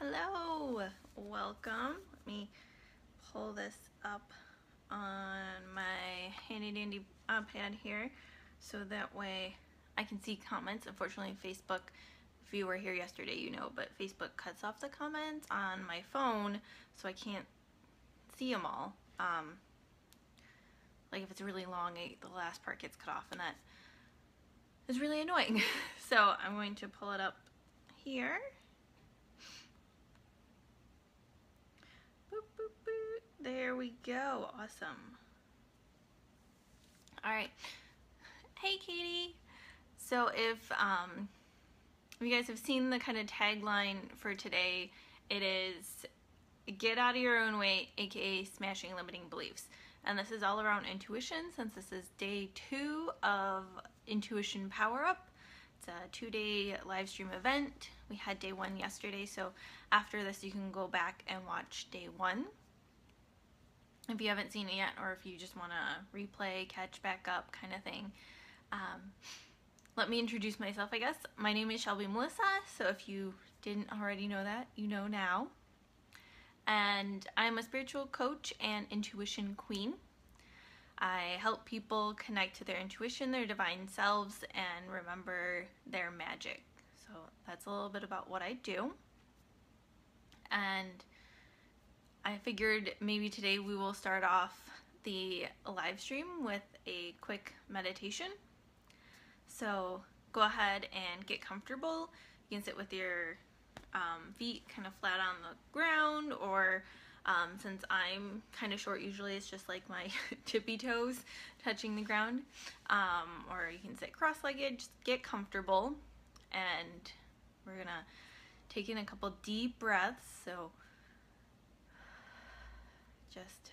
Hello, welcome. Let me pull this up on my handy dandy iPad here so that way I can see comments. Unfortunately, Facebook, if you were here yesterday, you know, but Facebook cuts off the comments on my phone so I can't see them all. Like if it's really long, the last part gets cut off, and that is really annoying. So I'm going to pull it up here. Boop, boop, boop. There we go. Awesome. All right. Hey, Katie. So if you guys have seen the kind of tagline for today, it is get out of your own way, aka smashing limiting beliefs. And this is all around intuition, since this is day 2 of Intuition Power Up. It's a 2-day live stream event. We had day 1 yesterday, so after this you can go back and watch day 1 if you haven't seen it yet, or if you just want to replay, catch back up kind of thing. Let me introduce myself, I guess. My name is Shelby Melissa, so if you didn't already know that, you know now. And I'm a spiritual coach and intuition queen. I help people connect to their intuition, their divine selves, and remember their magic. So that's a little bit about what I do. And I figured maybe today we will start off the live stream with a quick meditation. So go ahead and get comfortable. You can sit with your feet kind of flat on the ground, or since I'm kind of short, usually it's just like my tippy toes touching the ground, or you can sit cross-legged. Just get comfortable, and we're gonna take in a couple deep breaths. So just,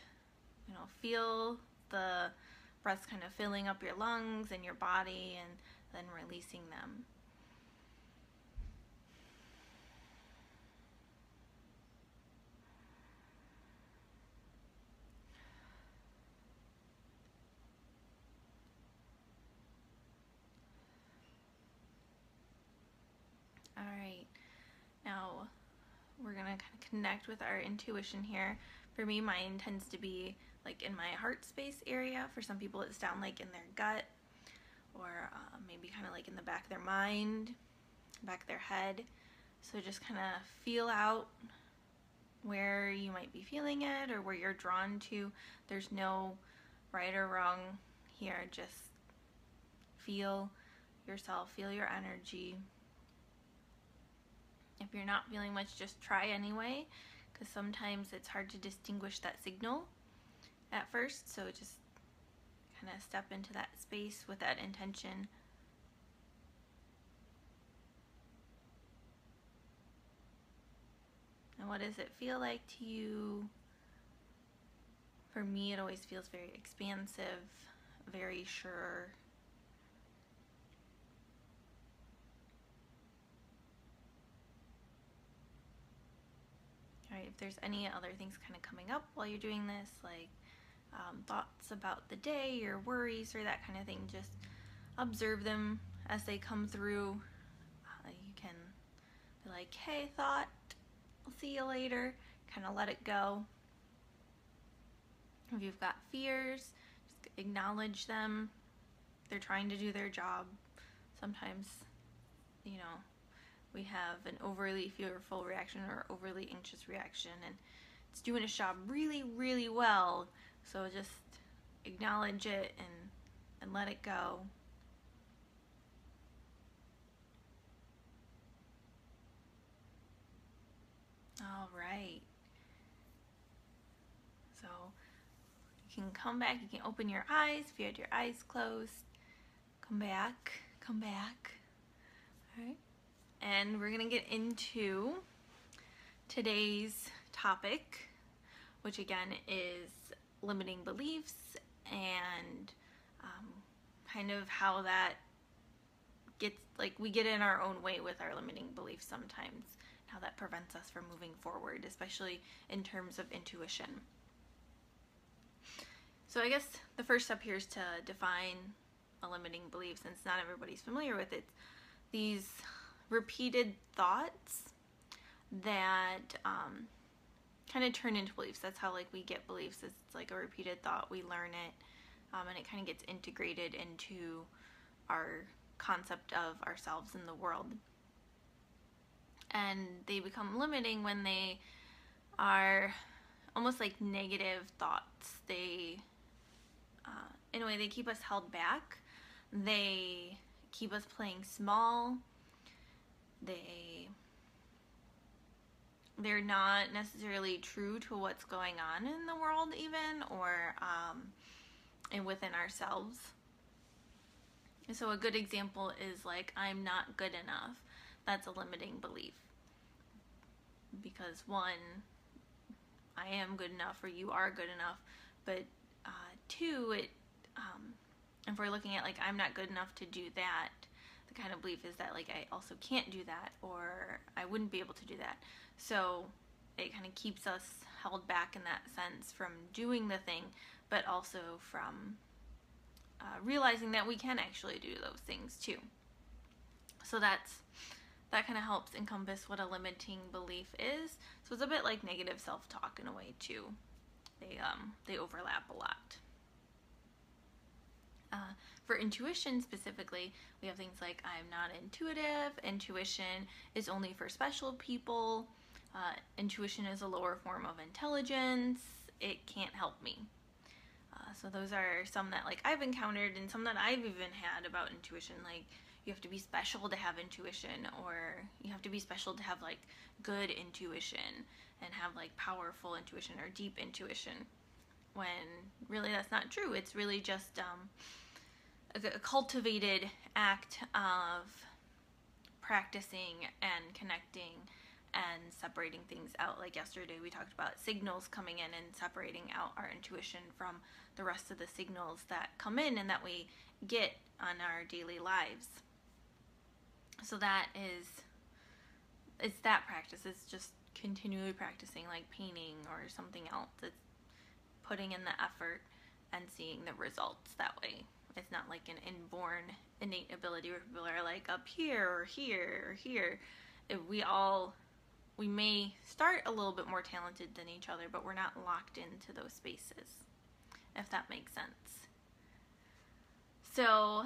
feel the breaths kind of filling up your lungs and your body, and then releasing them. All right, now we're gonna kind of connect with our intuition here. For me, mine tends to be like in my heart space area. For some people, it's down like in their gut, or maybe kind of like in the back of their mind, back of their head. So just kind of feel out where you might be feeling it, or where you're drawn to. There's no right or wrong here. Just feel yourself, feel your energy. If you're not feeling much, just try anyway, because sometimes it's hard to distinguish that signal at first. So just kind of step into that space with that intention. And what does it feel like to you? For me, it always feels very expansive, very sure. All right, if there's any other things kind of coming up while you're doing this, like thoughts about the day or worries or that kind of thing, just observe them as they come through. You can be like, hey, thought, I'll see you later. Kind of let it go. If you've got fears, just acknowledge them. They're trying to do their job. Sometimes, we have an overly fearful reaction or overly anxious reaction, and it's doing its job really, really well. So just acknowledge it and let it go. All right. So you can come back. You can open your eyes if you had your eyes closed. Come back. Come back. All right. And we're going to get into today's topic, which again is limiting beliefs, and kind of how that gets, like, we get in our own way with our limiting beliefs sometimes, how that prevents us from moving forward, especially in terms of intuition. So I guess the first step here is to define a limiting belief, since not everybody's familiar with it. These repeated thoughts that kind of turn into beliefs. That's how like we get beliefs. It's like a repeated thought. We learn it, and it kind of gets integrated into our concept of ourselves in the world. And they become limiting when they are almost like negative thoughts. They, in a way, they keep us held back. They keep us playing small. They're not necessarily true to what's going on in the world even, or and within ourselves. So a good example is like, I'm not good enough. That's a limiting belief. Because one, I am good enough, or you are good enough. But two, if we're looking at like, I'm not good enough to do that, the kind of belief is that like, I also can't do that, or I wouldn't be able to do that. So it kind of keeps us held back in that sense from doing the thing, but also from realizing that we can actually do those things too. So that kind of helps encompass what a limiting belief is. So it's a bit like negative self-talk in a way too. They overlap a lot. For intuition specifically, we have things like, I'm not intuitive. Intuition is only for special people. Intuition is a lower form of intelligence. It can't help me. So those are some that like I've encountered, and some that I've even had about intuition. Like, you have to be special to have intuition, or you have to be special to have like good intuition and have like powerful intuition or deep intuition, when really that's not true. It's really just a cultivated act of practicing and connecting and separating things out. Like yesterday we talked about signals coming in and separating out our intuition from the rest of the signals that come in and that we get on our daily lives. So it's that practice. It's just continually practicing, like painting or something else. It's putting in the effort and seeing the results that way. It's not like an inborn, innate ability where people are like up here or here or here. We may start a little bit more talented than each other, but we're not locked into those spaces, if that makes sense. So,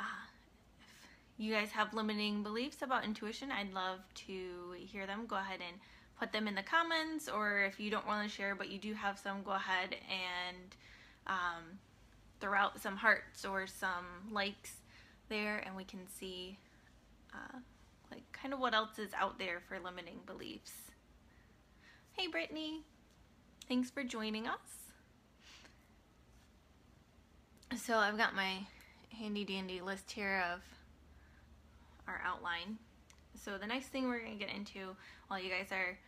if you guys have limiting beliefs about intuition, I'd love to hear them. Go ahead and put them in the comments, or if you don't want to share but you do have some, go ahead and throw out some hearts or some likes there, and we can see like kind of what else is out there for limiting beliefs. Hey Brittany, thanks for joining us. So I've got my handy dandy list here of our outline. So the next thing we're going to get into, while you guys are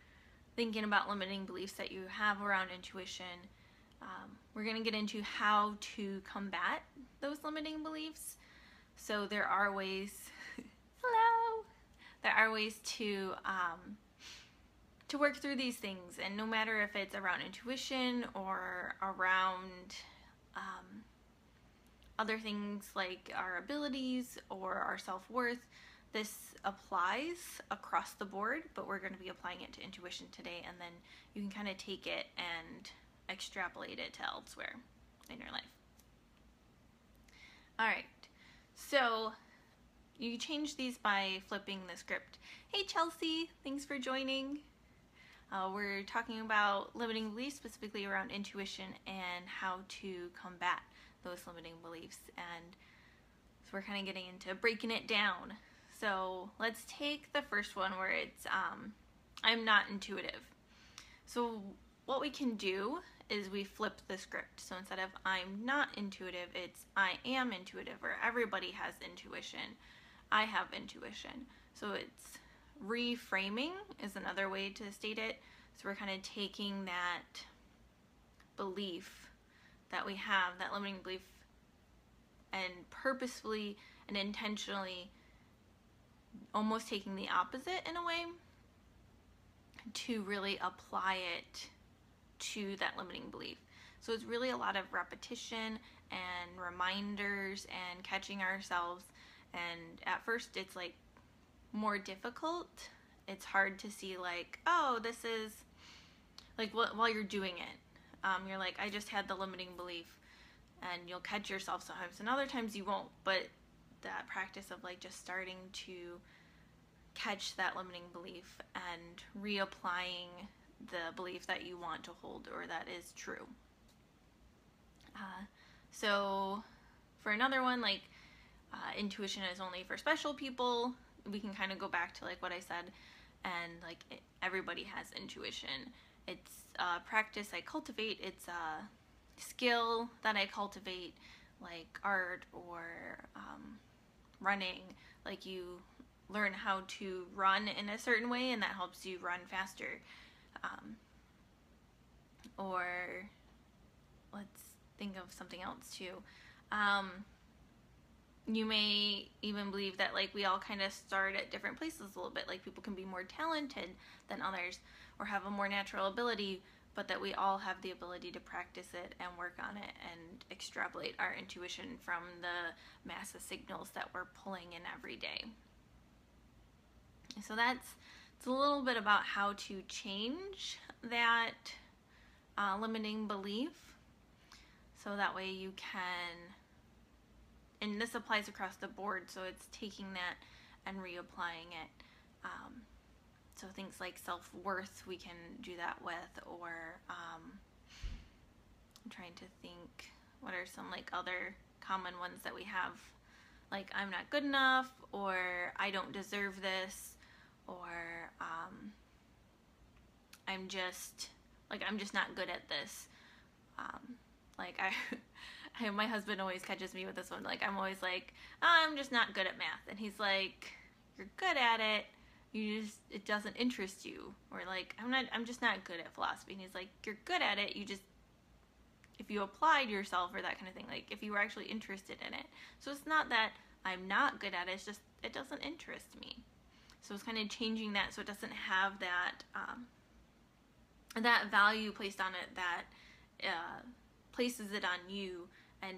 thinking about limiting beliefs that you have around intuition, we're going to get into how to combat those limiting beliefs. So there are ways, hello, there are ways to work through these things, and no matter if it's around intuition or around other things like our abilities or our self-worth, this applies across the board, but we're going to be applying it to intuition today, and then you can kind of take it and extrapolate it to elsewhere in your life. Alright, so you change these by flipping the script. Hey Chelsea, thanks for joining. We're talking about limiting beliefs, specifically around intuition and how to combat those limiting beliefs, and so we're kind of getting into breaking it down. So let's take the first one where it's I'm not intuitive. So what we can do is we flip the script. So instead of I'm not intuitive, it's I am intuitive, or everybody has intuition. I have intuition. So it's reframing is another way to state it. So we're kind of taking that belief that we have, that limiting belief, and purposefully and intentionally almost taking the opposite in a way to really apply it to that limiting belief. So it's really a lot of repetition and reminders and catching ourselves, and at first it's like more difficult it's hard to see like, oh, this is like while you're doing it, you're like, I just had the limiting belief, and you'll catch yourself sometimes, and other times you won't. But that practice of like just starting to catch that limiting belief and reapplying the belief that you want to hold or that is true. So for another one, like intuition is only for special people, we can kind of go back to like what I said, and like everybody has intuition. It's a practice I cultivate. It's a skill that I cultivate, like art or running. Like you learn how to run in a certain way, and that helps you run faster. Or let's think of something else too. You may even believe that like we all kind of start at different places a little bit. Like people can be more talented than others or have a more natural ability, but that we all have the ability to practice it and work on it and extrapolate our intuition from the massive signals that we're pulling in every day. So it's a little bit about how to change that limiting belief, so that way you can, and this applies across the board, so it's taking that and reapplying it. So things like self-worth we can do that with, or I'm trying to think what are some like other common ones that we have, like I'm not good enough, or I don't deserve this, or I'm just not good at this. Like my husband always catches me with this one. Like I'm always like, oh, I'm just not good at math, and he's like, you're good at it. It doesn't interest you. Or like, I'm just not good at philosophy, and he's like, you're good at it. If you applied yourself or that kind of thing, like if you were actually interested in it. So it's not that I'm not good at it. It's just it doesn't interest me. So it's kind of changing that so it doesn't have that that value placed on it that places it on you and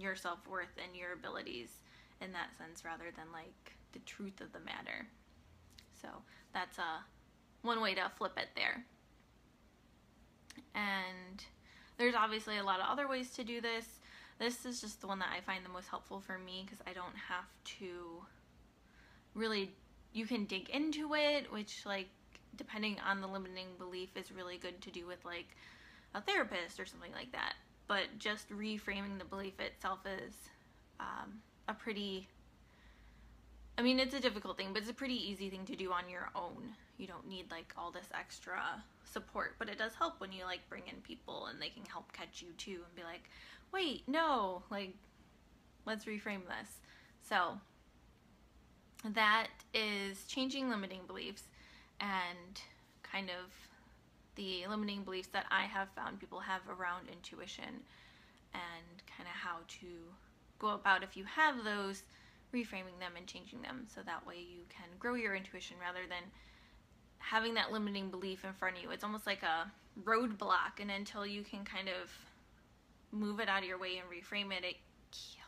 your self-worth and your abilities in that sense, rather than like the truth of the matter. So that's one way to flip it there. And there's obviously a lot of other ways to do this. This is just the one that I find the most helpful for me, because I don't have to really, you can dig into it, which like depending on the limiting belief is really good to do with like a therapist or something like that. But just reframing the belief itself is a pretty, I mean, it's a difficult thing, but it's a pretty easy thing to do on your own. You don't need like all this extra support, but it does help when you like bring in people and they can help catch you too and be like, wait, no, like let's reframe this. So that is changing limiting beliefs, and kind of the limiting beliefs that I have found people have around intuition, and kind of how to go about, if you have those, reframing them and changing them, so that way you can grow your intuition rather than having that limiting belief in front of you. It's almost like a roadblock, and until you can kind of move it out of your way and reframe it, it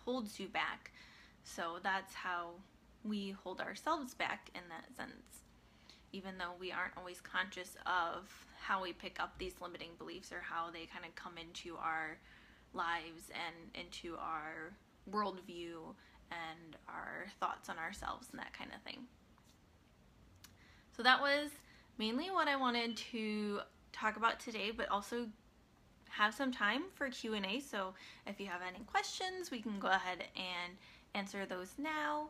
holds you back. So that's how we hold ourselves back in that sense, even though we aren't always conscious of how we pick up these limiting beliefs or how they kind of come into our lives and into our worldview and our thoughts on ourselves and that kind of thing. So that was mainly what I wanted to talk about today, but also have some time for Q&A. So if you have any questions, we can go ahead and answer those now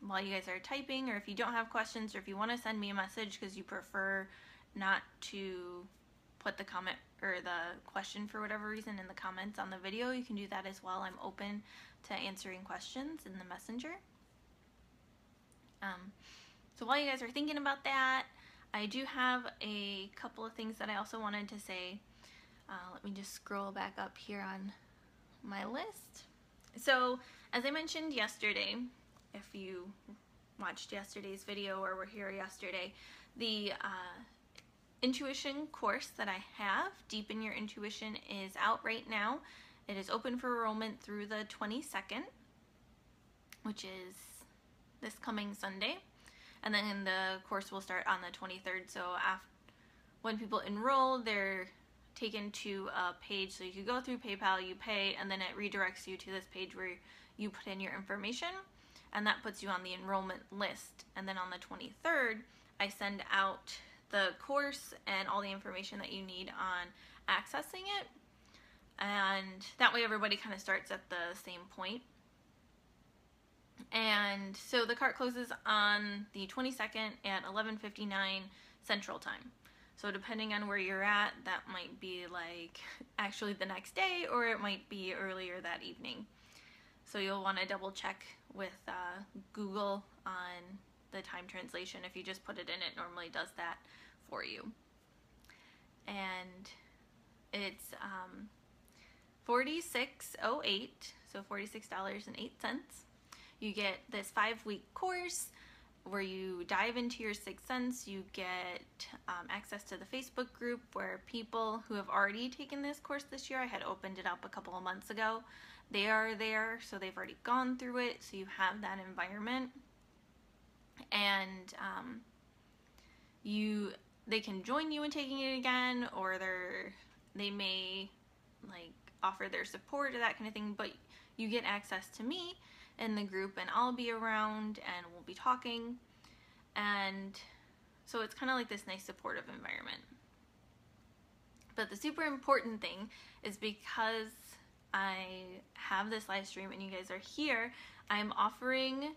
while you guys are typing, or if you don't have questions, or if you want to send me a message because you prefer not to put the comment or the question for whatever reason in the comments on the video, you can do that as well. I'm open to answering questions in the messenger. So while you guys are thinking about that, I do have a couple of things that I also wanted to say. Let me just scroll back up here on my list. So as I mentioned yesterday, if you watched yesterday's video or were here yesterday, the intuition course that I have, Deepen Your Intuition, is out right now. It is open for enrollment through the 22nd, which is this coming Sunday. and then the course will start on the 23rd. So when people enroll, they're taken to a page, so you can go through PayPal, you pay, and then it redirects you to this page where you put in your information, and that puts you on the enrollment list. And then on the 23rd, I send out the course and all the information that you need on accessing it, and that way everybody kind of starts at the same point. And so the cart closes on the 22nd at 11:59 Central Time. So depending on where you're at, that might be like actually the next day, or it might be earlier that evening. So you'll want to double check with Google on the time translation. If you just put it in, it normally does that for you. And it's $46.08, so $46.08. You get this 5-week course where you dive into your sixth sense. You get access to the Facebook group where people who have already taken this course this year, I had opened it up a couple of months ago, they are there, so they've already gone through it, so you have that environment. And they can join you in taking it again, or they may like offer their support or that kind of thing, but you get access to me in the group, and I'll be around and we'll be talking, and so it's kind of like this nice supportive environment. But the super important thing is, because I have this live stream and you guys are here, I'm offering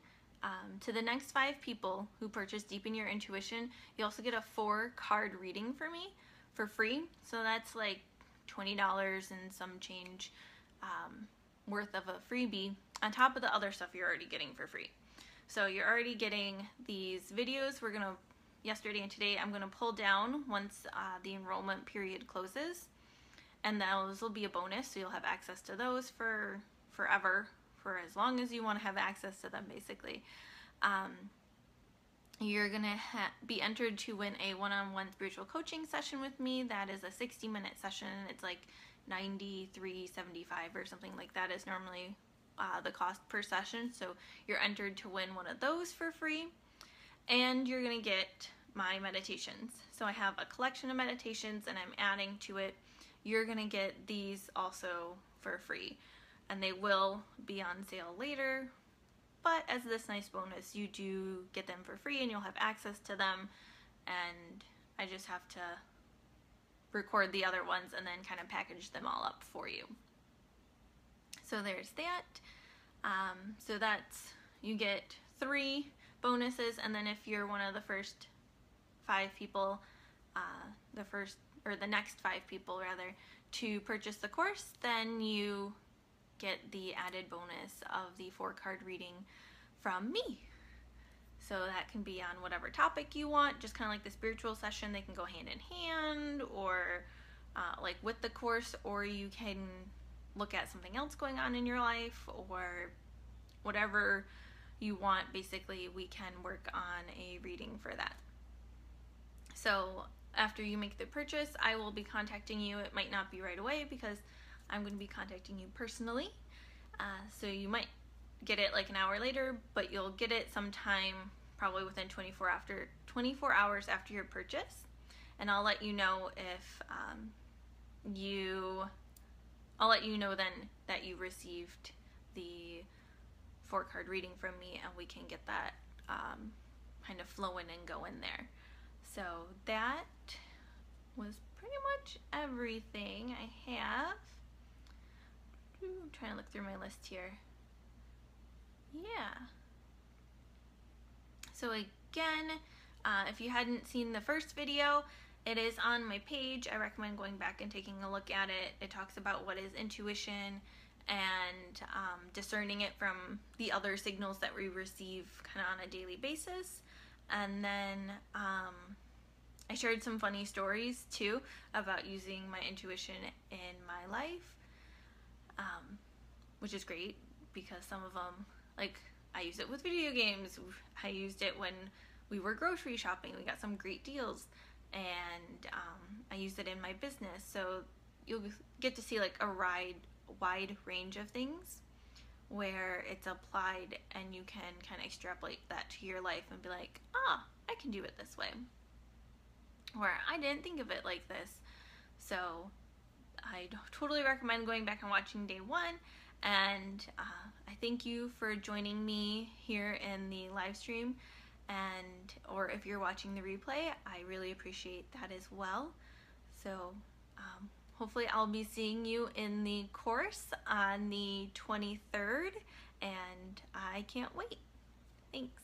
to the next 5 people who purchase Deepen Your Intuition, you also get a 4-card reading for me for free. So that's like $20 and some change worth of a freebie on top of the other stuff you're already getting for free. So you're already getting these videos. Yesterday and today, I'm gonna pull down once the enrollment period closes, and those will be a bonus, so you'll have access to those for forever, for as long as you want to have access to them, basically. You're gonna be entered to win a one-on-one spiritual coaching session with me. That is a 60-minute session. It's like $93.75 or something like that is normally the cost per session. So you're entered to win one of those for free, and you're gonna get my meditations. So I have a collection of meditations, and I'm adding to it. You're gonna get these also for free, and they will be on sale later, but as this nice bonus, you do get them for free and you'll have access to them, and I just have to record the other ones and then kind of package them all up for you. So there's that. So you get 3 bonuses, and then if you're one of the first 5 people, the next 5 people rather, to purchase the course, then you get the added bonus of the 4-card reading from me. So that can be on whatever topic you want, just kind of like the spiritual session. They can go hand in hand, or like with the course, or you can look at something else going on in your life, or whatever you want. Basically, we can work on a reading for that. So after you make the purchase, I will be contacting you. It might not be right away because I'm going to be contacting you personally. So you might get it like an hour later, but you'll get it sometime probably within 24 hours after your purchase. And I'll let you know if I'll let you know then that you received the 4-card reading from me, and we can get that kind of flowing and going there. So that was pretty much everything I have. I'm trying to look through my list here. Yeah. So again, if you hadn't seen the first video, it is on my page. I recommend going back and taking a look at it. It talks about what is intuition and discerning it from the other signals that we receive kind of on a daily basis. And then I shared some funny stories too about using my intuition in my life, which is great because some of them, like, I use it with video games. I used it when we were grocery shopping. We got some great deals, and I used it in my business. So you'll get to see like a wide range of things where it's applied and you can kind of extrapolate that to your life and be like, ah, I can do it this way. Or I didn't think of it like this. So I totally recommend going back and watching day 1. And I thank you for joining me here in the live stream. Or if you're watching the replay, I really appreciate that as well. So hopefully I'll be seeing you in the course on the 23rd, and I can't wait. Thanks.